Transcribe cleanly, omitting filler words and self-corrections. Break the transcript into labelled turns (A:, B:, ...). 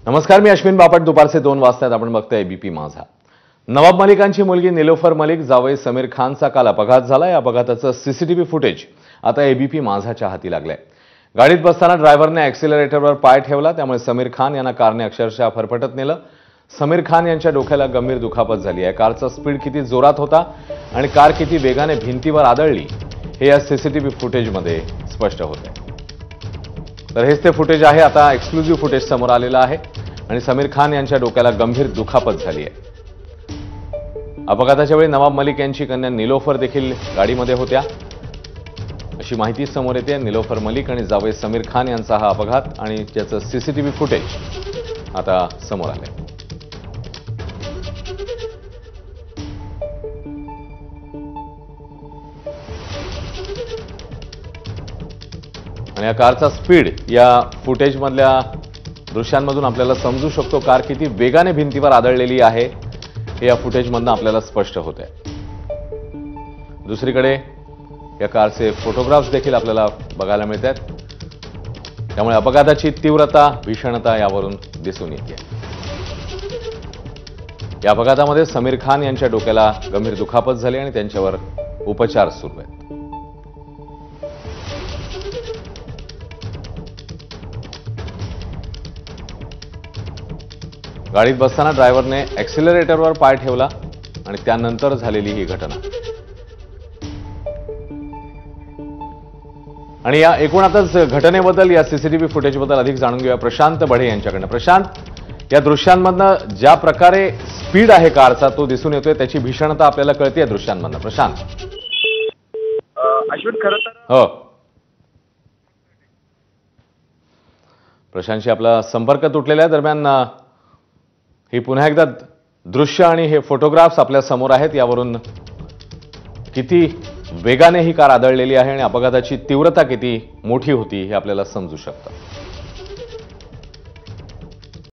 A: नमस्कार, मी अश्विन बापट. दुपारचे 2 वाजतात. आपण बघताय एबीपी माझा. नवाब मलिकांची मुलगी निलोफर मलिक जावई समीर खानचा काल अपघात झाला. या अपघाताचं सीसीटीव्ही फुटेज आता एबीपी माझाच्या हाती लागलंय. गाडीत बसताना ड्रायव्हरने ॲक्सिलरेटरवर पाय ठेवला, त्यामुळे समीर खान यांना कारने अक्षरशः फरफटत नेलं. समीर खान यांच्या डोक्याला गंभीर दुखापत झाली आहे. कारचा स्पीड किती जोरात होता आणि कार किती वेगाने भिंतीवर आदळली हे या सीसीटीव्ही फुटेजमध्ये स्पष्ट होतंय. तर हेच ते फुटेज आहे. आता एक्सक्लुझिव्ह फुटेज समोर आलेलं आहे आणि समीर खान यांच्या डोक्याला गंभीर दुखापत झाली आहे. अपघाताच्या वेळी नवाब मलिक यांची कन्या निलोफर देखील गाडीमध्ये होत्या अशी माहिती समोर येते. निलोफर मलिक आणि जावई समीर खान यांचा हा अपघात आणि त्याचं सीसीटीव्ही फुटेज आता समोर आलंय. आणि या कारचा स्पीड या फुटेजमधल्या दृश्यांमधून आपल्याला समजू शकतो. कार किती वेगाने भिंतीवर आदळलेली आहे हे या फुटेजमधून आपल्याला स्पष्ट होत आहे. दुसरीकडे या कारचे फोटोग्राफ्स देखील आपल्याला बघायला मिळत आहेत. त्यामुळे अपघाताची तीव्रता, भीषणता यावरून दिसून येते. या अपघातामध्ये समीर खान यांच्या डोक्याला गंभीर दुखापत झाली आणि त्यांच्यावर उपचार सुरू आहेत. गाडीत बसताना ड्रायव्हरने ॲक्सिलरेटरवर पाय ठेवला आणि त्यानंतर झालेली ही घटना. आणि या एकूणातच घटनेबद्दल, या सीसीटीव्ही फुटेजबद्दल अधिक जाणून घेऊया प्रशांत बढे यांच्याकडनं. प्रशांत, या दृश्यांमधनं ज्या प्रकारे स्पीड आहे कारचा तो दिसून येतोय, त्याची भीषणता आपल्याला कळते दृश्यांमधनं. प्रशांत.
B: अश्विन, खरं तर
A: हो, प्रशांतशी आपला संपर्क तुटलेला आहे. दरम्यान ही पुन्हा एकदा दृश्य आणि हे फोटोग्राफ्स आपल्या समोर आहेत. यावरून किती वेगाने ही कार आदळलेली आहे आणि अपघाताची तीव्रता किती मोठी होती हे आपल्याला समजू शकतं.